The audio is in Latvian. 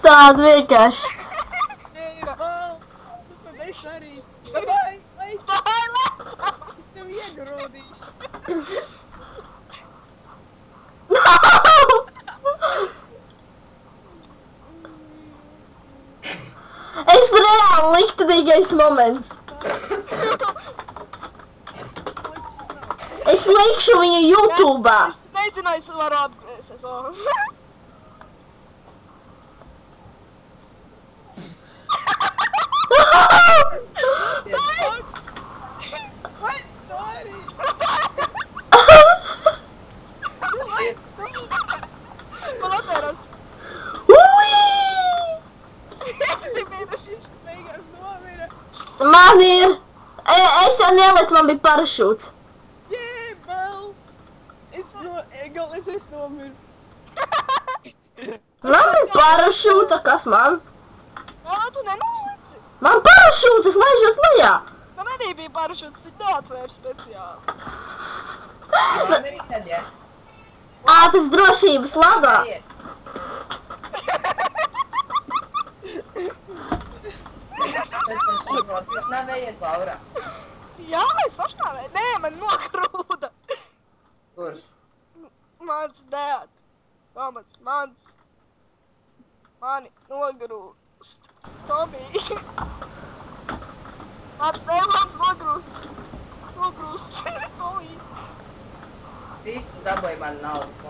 Tāda vienkārši. Tad es arī. Davai, lec! Es tev iegrūdīšu. Es reāli liktenīgais moments. Es likšu viņu YouTube'ā. Es nezināju, es varu apgrēsties. Lec stāri! Man atvērās. Esi mīra, šis beigās nomira. Man ir... Es jau nelietu, man bija parašūts. Jēbal! Galvenais es nomiru. Man bija parašūts, a kas man? Tu nenolici? Man parašūts, es laižos lejā. Man arī bija parašūts, es neatvēru speciāli. Tas drošības labā. Jūs nevējies, Laura? Jā, es pašnāvēju. Nē, man nokrūda. Kurš? Mans dēd. Tomats, mans. Mani nogrūst. Tomī. Mans nogrūst. Nogrūst. Tomī. Visu dabūja man naudu.